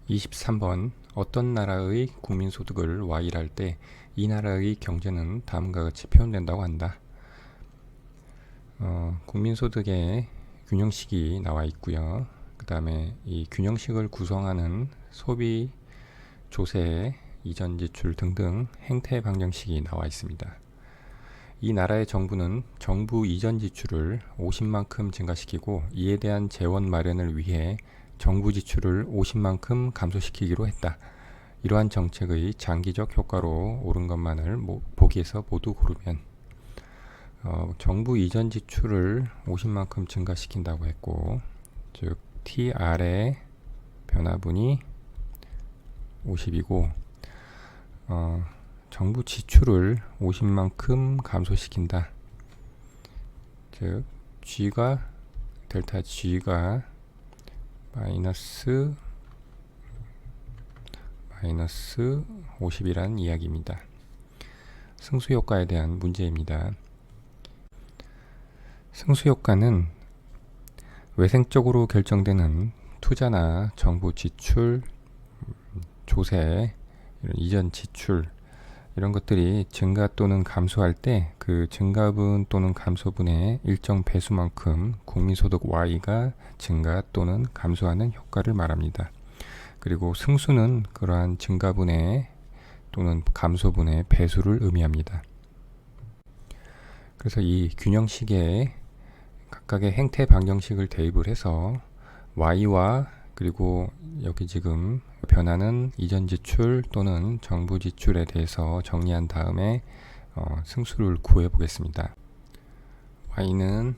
23번 어떤 나라의 국민소득을 Y랄 때 이 나라의 경제는 다음과 같이 표현된다고 한다. 국민소득의 균형식이 나와 있고요. 그 다음에 이 균형식을 구성하는 소비, 조세, 이전 지출 등등 행태 방정식이 나와 있습니다. 이 나라의 정부는 정부 이전 지출을 50만큼 증가시키고 이에 대한 재원 마련을 위해 정부 지출을 50만큼 감소시키기로 했다. 이러한 정책의 장기적 효과로 옳은 것만을 보기에서 모두 고르면 정부 이전 지출을 50만큼 증가시킨다고 했고, 즉 TR의 변화분이 50이고 정부 지출을 50만큼 감소시킨다. 즉 G가 델타 G가 마이너스 50이란 이야기입니다. 승수효과에 대한 문제입니다. 승수효과는 외생적으로 결정되는 투자나 정부 지출, 조세, 이전 지출 이런 것들이 증가 또는 감소할 때 그 증가분 또는 감소분의 일정 배수만큼 국민소득 Y가 증가 또는 감소하는 효과를 말합니다. 그리고 승수는 그러한 증가분의 또는 감소분의 배수를 의미합니다. 그래서 이 균형식에 각각의 행태 방정식을 대입을 해서 Y와 그리고 여기 지금 변하는 이전 지출 또는 정부 지출에 대해서 정리한 다음에 승수를 구해 보겠습니다. Y는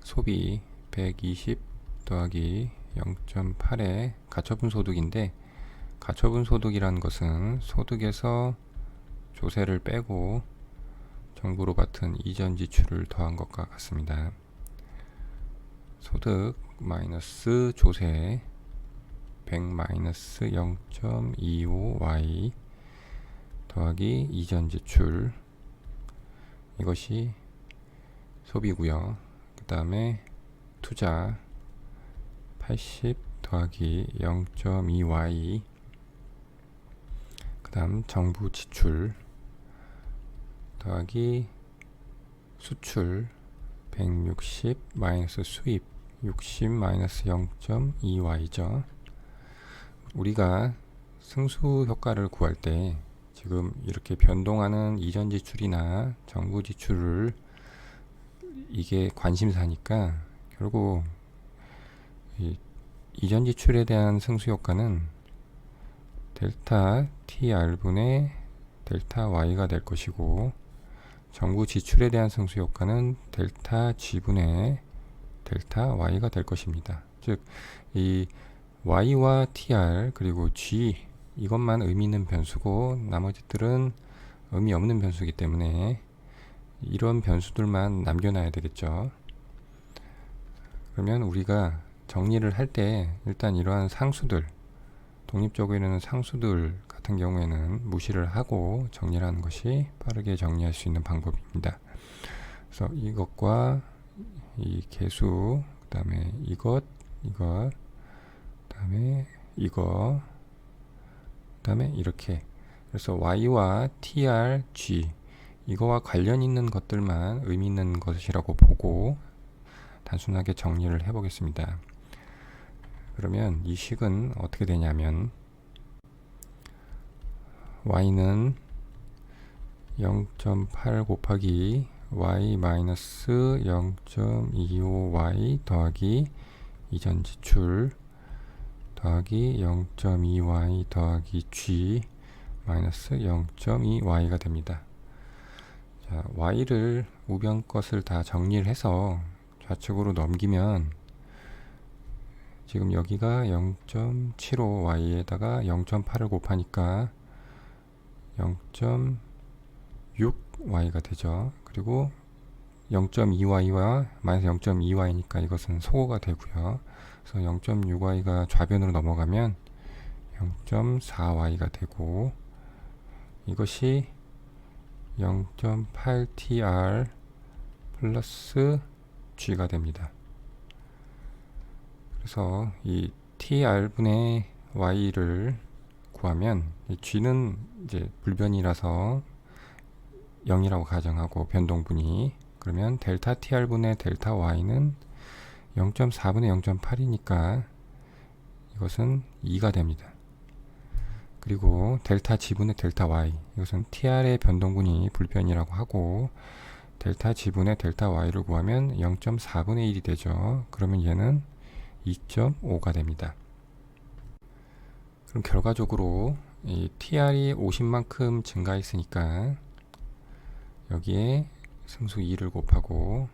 소비 120 더하기 0.8의 가처분 소득인데, 가처분 소득이라는 것은 소득에서 조세를 빼고 정부로 받은 이전 지출을 더한 것과 같습니다. 소득 마이너스 조세 100 마이너스 0.25y 더하기 이전 지출, 이것이 소비고요. 그 다음에 투자 80 더하기 0.2y, 그 다음 정부 지출 더하기 수출 160 마이너스 수입 60 마이너스 0.2y죠. 우리가 승수 효과를 구할 때 지금 이렇게 변동하는 이전 지출이나 정부 지출을 이게 관심사니까 결국 이전 지출에 대한 승수 효과는 델타 TR분의 델타 Y가 될 것이고, 정부 지출에 대한 승수 효과는 델타 G분의 델타 Y가 될 것입니다. 즉, 이 Y와 TR 그리고 G 이것만 의미 있는 변수고 나머지들은 의미 없는 변수이기 때문에 이런 변수들만 남겨놔야 되겠죠. 그러면 우리가 정리를 할 때 일단 이러한 상수들, 독립적으로는 상수들 같은 경우에는 무시를 하고 정리를 하는 것이 빠르게 정리할 수 있는 방법입니다. 그래서 이것과 이 개수, 그 다음에 이것, 그 다음에 이거, 그 다음에 이렇게. 그래서 Y와 TR, G 이거와 관련 있는 것들만 의미 있는 것이라고 보고 단순하게 정리를 해 보겠습니다. 그러면 이 식은 어떻게 되냐면 Y는 0.8 곱하기 Y 마이너스 0.25Y 더하기 이전 지출 더하기 0.2Y 더하기 G 마이너스 0.2Y가 됩니다. 자, Y를 우변 것을 다 정리를 해서 좌측으로 넘기면 지금 여기가 0.75Y에다가 0.8을 곱하니까 0.6Y가 되죠. 그리고 0.2Y와 마이너스 0.2Y니까 이것은 소거가 되고요. 그래서 0.6Y가 좌변으로 넘어가면 0.4Y가 되고, 이것이 0.8TR 플러스 G가 됩니다. 그래서 이 TR분의 y를 구하면 이 g는 이제 불변이라서 0이라고 가정하고 변동분이, 그러면 델타 tr분의 델타 y는 0.4분의 0.8이니까 이것은 2가 됩니다. 그리고 델타 g분의 델타 y, 이것은 tr의 변동분이 불변이라고 하고 델타 g분의 델타 y를 구하면 0.4분의 1이 되죠. 그러면 얘는 2.5가 됩니다. 그럼 결과적으로 이 tr이 50만큼 증가했으니까 여기에 승수 2를 곱하고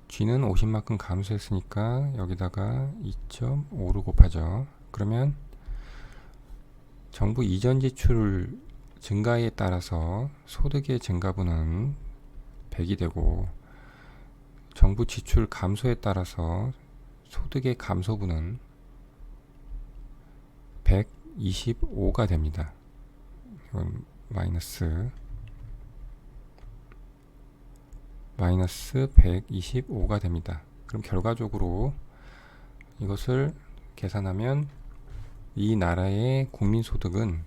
g는 50만큼 감소했으니까 여기다가 2.5를 곱하죠. 그러면 정부 이전 지출 증가에 따라서 소득의 증가분은 100이 되고 정부 지출 감소에 따라서 소득의 감소분은 125가 됩니다. 이건 마이너스 125가 됩니다. 그럼 결과적으로 이것을 계산하면 이 나라의 국민소득은,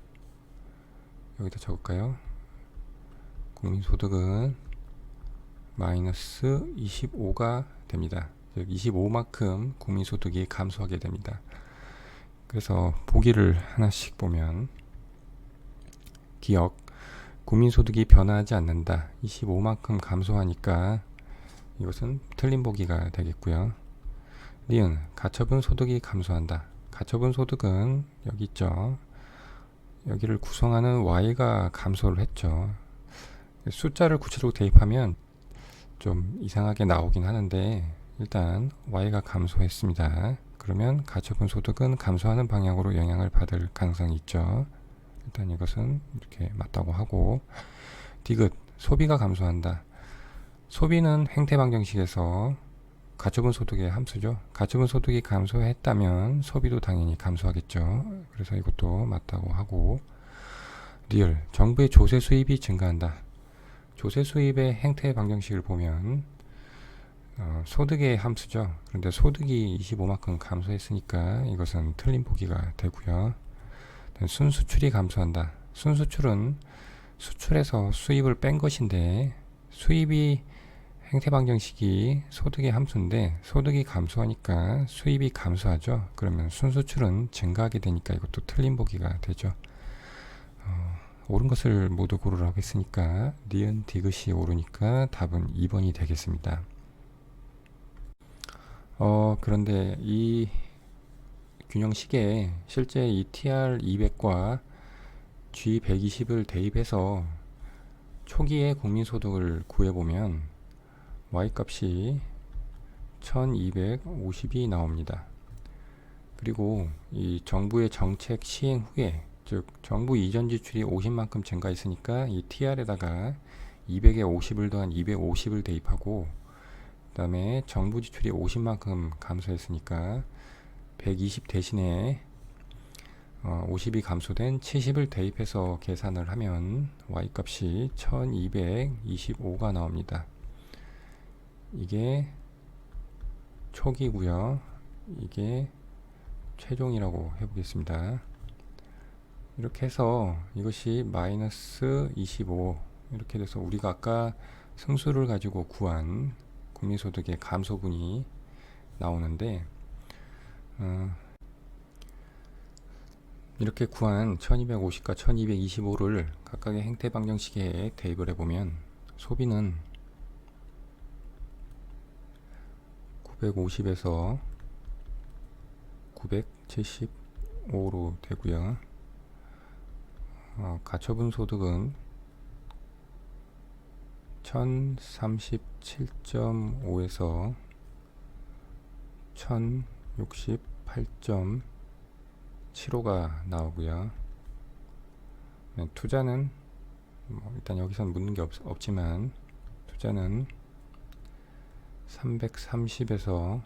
여기다 적을까요? 국민소득은 마이너스 25가 됩니다. 즉 25만큼 국민소득이 감소하게 됩니다. 그래서 보기를 하나씩 보면 기억, 국민소득이 변화하지 않는다. 25만큼 감소하니까 이것은 틀린 보기가 되겠고요. 니은, 가처분 소득이 감소한다. 가처분 소득은 여기 있죠. 여기를 구성하는 y가 감소를 했죠. 숫자를 구체적으로 대입하면 좀 이상하게 나오긴 하는데 일단 y가 감소했습니다. 그러면 가처분 소득은 감소하는 방향으로 영향을 받을 가능성이 있죠. 일단 이것은 이렇게 맞다고 하고, 디귿, 소비가 감소한다. 소비는 행태 방정식에서 가처분 소득의 함수죠. 가처분 소득이 감소했다면 소비도 당연히 감소하겠죠. 그래서 이것도 맞다고 하고, 리을, 정부의 조세 수입이 증가한다. 조세 수입의 행태 방정식을 보면 소득의 함수죠. 그런데 소득이 25만큼 감소했으니까 이것은 틀린 보기가 되고요. 순수출이 감소한다. 순수출은 수출에서 수입을 뺀 것인데 수입이 행태 방정식이 소득의 함수인데 소득이 감소하니까 수입이 감소하죠. 그러면 순수출은 증가하게 되니까 이것도 틀린 보기가 되죠. 옳은 것을 모두 고르라고 했으니까 니은 디귿이 옳으니까 답은 2번이 되겠습니다. 그런데 이 균형식에 실제 이 TR200과 G120을 대입해서 초기의 국민소득을 구해보면 Y값이 1250이 나옵니다. 그리고 이 정부의 정책 시행 후에, 즉 정부 이전 지출이 50만큼 증가했으니까 이 TR에다가 200에 50을 더한 250을 대입하고, 그 다음에 정부 지출이 50만큼 감소했으니까 120 대신에 50이 감소된 70을 대입해서 계산을 하면 Y값이 1225가 나옵니다. 이게 초기고요. 이게 최종이라고 해보겠습니다. 이렇게 해서 이것이 마이너스 25 이렇게 돼서 우리가 아까 승수를 가지고 구한 국민소득의 감소분이 나오는데, 이렇게 구한 1250과 1225를 각각의 행태 방정식에 대입을 해보면 소비는 950에서 975로 되고요. 가처분 소득은 1037.5에서 1068.75가 나오고요. 투자는 일단 여기선 묻는 게 없지만 투자는 330에서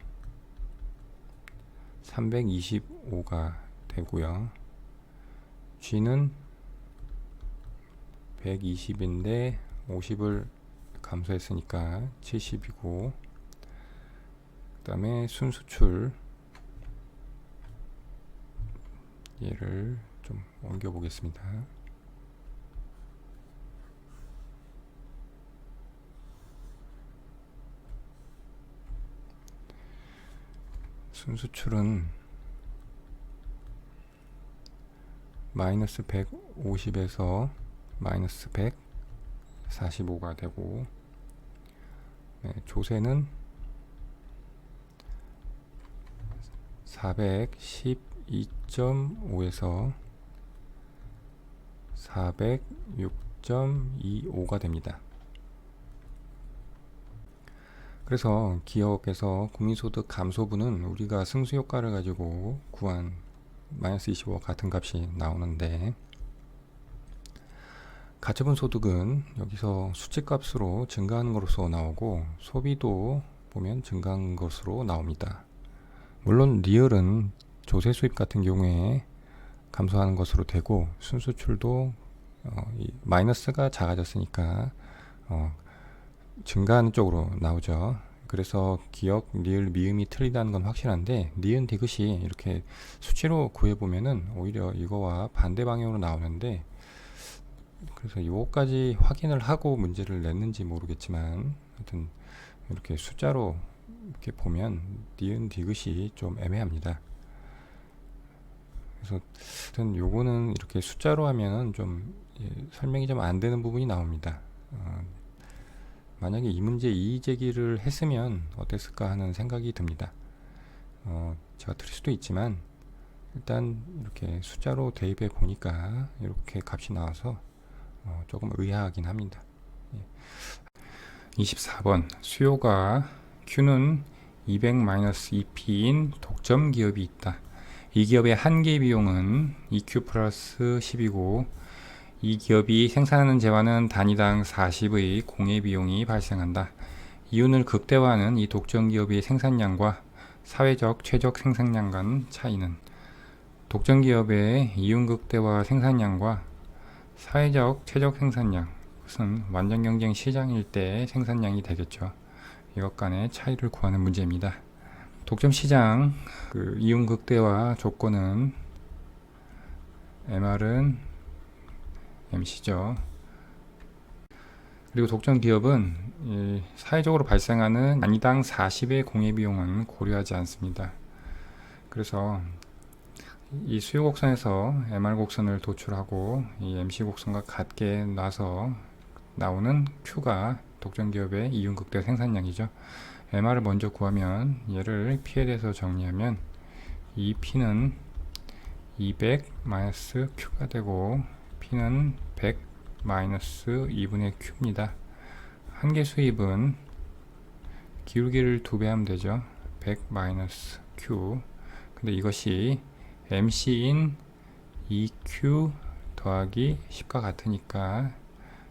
325가 되고요. G는 120인데 50을 감소했으니까 70이고, 그 다음에 순수출 얘를 좀 옮겨 보겠습니다. 순수출은 마이너스 150에서 마이너스 145가 되고, 조세는 412.5에서 406.25가 됩니다. 그래서 기억에서 국민소득 감소분은 우리가 승수효과를 가지고 구한 마이너스 25와 같은 값이 나오는데, 가처분 소득은 여기서 수치값으로 증가하는 것으로 나오고, 소비도 보면 증가한 것으로 나옵니다. 물론 리얼은 조세 수입 같은 경우에 감소하는 것으로 되고, 순수출도 마이너스가 작아졌으니까 증가하는 쪽으로 나오죠. 그래서 기억, 리을, 미음이 틀리다는 건 확실한데, 니은, 디귿이 이렇게 수치로 구해보면은 오히려 이거와 반대 방향으로 나오는데, 그래서 이거까지 확인을 하고 문제를 냈는지 모르겠지만, 하여튼 이렇게 숫자로 이렇게 보면 니은, 디귿이 좀 애매합니다. 그래서 하여튼 요거는 이렇게 숫자로 하면은 좀 설명이 좀 안 되는 부분이 나옵니다. 만약에 이 문제 이의제기를 했으면 어땠을까 하는 생각이 듭니다. 제가 틀릴 수도 있지만 일단 이렇게 숫자로 대입해 보니까 이렇게 값이 나와서 조금 의아하긴 합니다. 24번 수요가 Q는 200-2P인 독점 기업이 있다. 이 기업의 한계 비용은 EQ 플러스 10이고 이 기업이 생산하는 재화는 단위당 40의 공해 비용이 발생한다. 이윤을 극대화하는 이 독점 기업의 생산량과 사회적 최적 생산량 간 차이는, 독점 기업의 이윤 극대화 생산량과 사회적 최적 생산량, 그것은 완전 경쟁 시장일 때 생산량이 되겠죠. 이것 간의 차이를 구하는 문제입니다. 독점 시장 이윤 극대화 조건은 MR은 MC죠. 그리고 독점 기업은 사회적으로 발생하는 단위당 40의 공해 비용은 고려하지 않습니다. 그래서 이 수요 곡선에서 MR 곡선을 도출하고 이 MC 곡선과 같게 놔서 나오는 Q가 독점 기업의 이윤 극대화 생산량이죠. MR을 먼저 구하면 얘를 P에 대해서 정리하면 이 P는 200-Q가 되고 P는 100-2분의 Q입니다. 한계 수입은 기울기를 2배 하면 되죠. 100-Q. 근데 이것이 MC인 EQ 더하기 10과 같으니까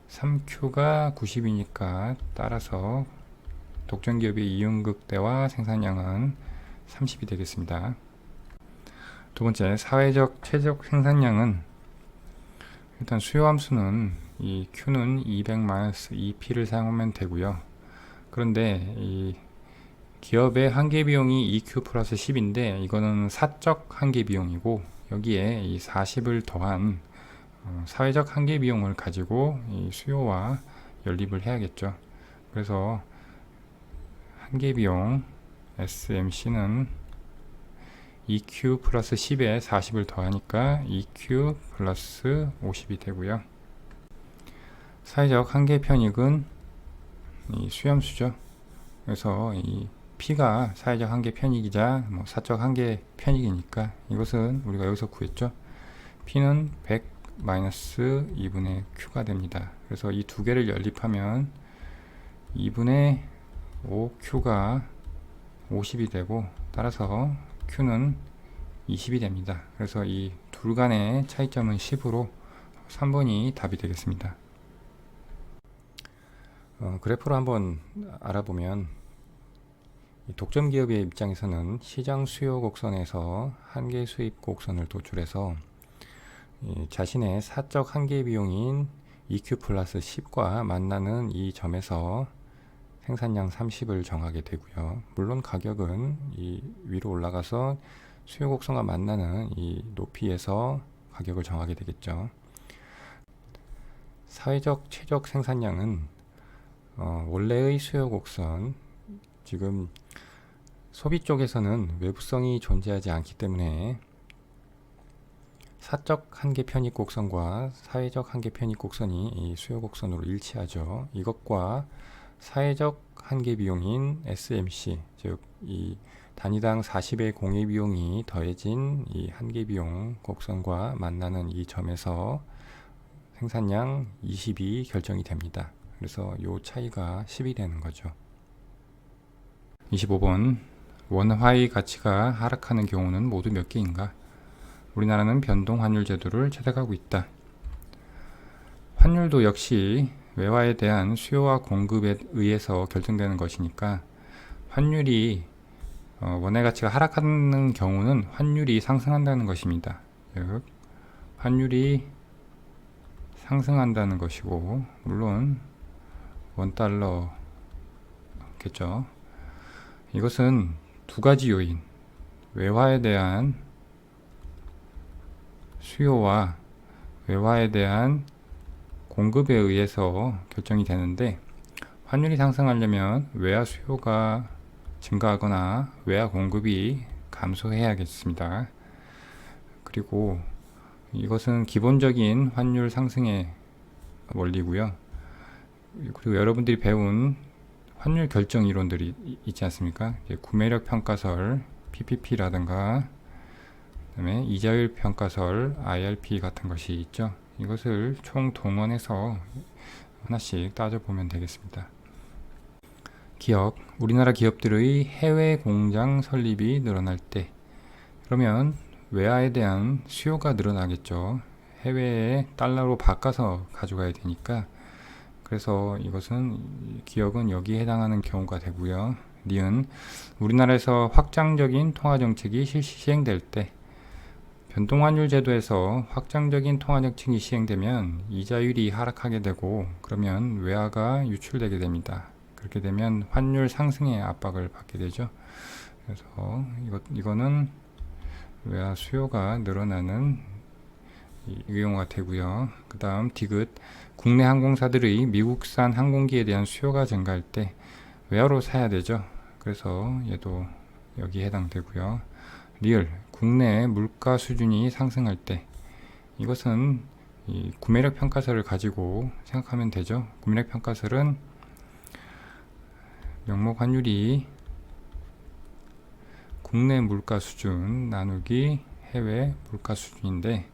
3Q가 90이니까 따라서 독점 기업의 이윤 극대화 생산량은 30이 되겠습니다. 두 번째, 사회적 최적 생산량은 일단 수요 함수는 이 Q는 200-2P를 사용하면 되고요. 그런데 이 기업의 한계 비용이 EQ 플러스 10인데 이거는 사적 한계 비용이고, 여기에 이 40을 더한 사회적 한계 비용을 가지고 이 수요와 연립을 해야겠죠. 그래서 한계 비용 SMC는 EQ 플러스 10에 40을 더하니까 EQ 플러스 50이 되고요. 사회적 한계 편익은 이 수염수죠. 그래서 이 P가 사회적 한계 편익이자 사적 한계 편익이니까 이것은 우리가 여기서 구했죠. P는 100-2분의 Q가 됩니다. 그래서 이 두 개를 연립하면 2분의 5Q가 50이 되고, 따라서 Q는 20이 됩니다. 그래서 이 둘 간의 차이점은 10으로 3번이 답이 되겠습니다. 그래프로 한번 알아보면, 이 독점 기업의 입장에서는 시장 수요 곡선에서 한계 수입 곡선을 도출해서 자신의 사적 한계 비용인 EQ 플러스 10과 만나는 이 점에서 생산량 30을 정하게 되고요. 물론 가격은 이 위로 올라가서 수요 곡선과 만나는 이 높이에서 가격을 정하게 되겠죠. 사회적 최적 생산량은 원래의 수요 곡선, 지금 소비 쪽에서는 외부성이 존재하지 않기 때문에 사적 한계 편입 곡선과 사회적 한계 편입 곡선이 이 수요 곡선으로 일치하죠. 이것과 사회적 한계 비용인 SMC, 즉 이 단위당 40의 공예 비용이 더해진 이 한계 비용 곡선과 만나는 이 점에서 생산량 20이 결정이 됩니다. 그래서 이 차이가 10이 되는 거죠. 25번, 원화의 가치가 하락하는 경우는 모두 몇 개인가? 우리나라는 변동 환율 제도를 채택하고 있다. 환율도 역시 외화에 대한 수요와 공급에 의해서 결정되는 것이니까 환율이 원화의 가치가 하락하는 경우는 환율이 상승한다는 것입니다. 즉 환율이 상승한다는 것이고, 물론 원달러겠죠. 이것은 두 가지 요인, 외화에 대한 수요와 외화에 대한 공급에 의해서 결정이 되는데, 환율이 상승하려면 외화 수요가 증가하거나 외화 공급이 감소해야겠습니다. 그리고 이것은 기본적인 환율 상승의 원리고요. 그리고 여러분들이 배운 환율 결정 이론들이 있지 않습니까? 구매력 평가설 PPP라든가 그다음에 이자율 평가설 IRP 같은 것이 있죠. 이것을 총 동원해서 하나씩 따져보면 되겠습니다. 기업, 우리나라 기업들의 해외 공장 설립이 늘어날 때, 그러면 외화에 대한 수요가 늘어나겠죠. 해외에 달러로 바꿔서 가져가야 되니까. 그래서 이것은 기업은 여기에 해당하는 경우가 되고요. 니은, 우리나라에서 확장적인 통화정책이 시행될 때, 변동환율 제도에서 확장적인 통화정책이 시행되면 이자율이 하락하게 되고, 그러면 외화가 유출되게 됩니다. 그렇게 되면 환율 상승의 압박을 받게 되죠. 그래서 이거는 외화 수요가 늘어나는 경우가 되고요. 그 다음 디귿, 국내 항공사들의 미국산 항공기에 대한 수요가 증가할 때 외화로 사야 되죠. 그래서 얘도 여기에 해당되고요. 리을, 국내 물가 수준이 상승할 때, 이것은 이 구매력 평가설을 가지고 생각하면 되죠. 구매력 평가설은 명목 환율이 국내 물가 수준 나누기 해외 물가 수준인데,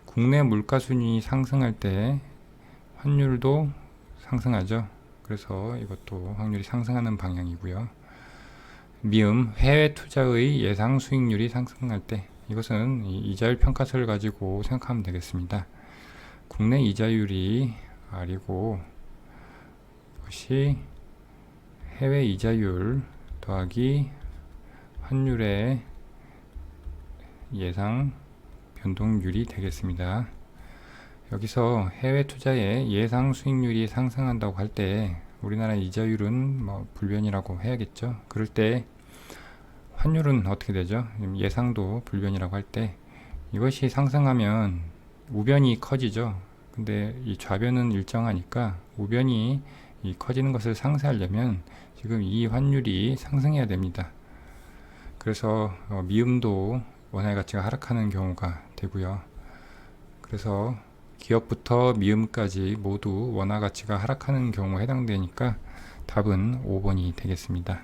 국내 물가 수준이 상승할 때 환율도 상승하죠. 그래서 이것도 확률이 상승하는 방향이고요. 미음, 해외 투자의 예상 수익률이 상승할 때, 이것은 이자율 평가설을 가지고 생각하면 되겠습니다. 국내 이자율이 R이고, 이것이 해외 이자율 더하기 환율의 예상 변동률이 되겠습니다. 여기서 해외 투자의 예상 수익률이 상승한다고 할 때 우리나라 이자율은 불변이라고 해야겠죠. 그럴 때 환율은 어떻게 되죠? 예상도 불변이라고 할 때 이것이 상승하면 우변이 커지죠. 근데 이 좌변은 일정하니까 우변이 커지는 것을 상쇄하려면 지금 이 환율이 상승해야 됩니다. 그래서 미음도 원화의 가치가 하락하는 경우가 되고요. 그래서 기업부터 미음까지 모두 원화 가치가 하락하는 경우에 해당되니까 답은 5번이 되겠습니다.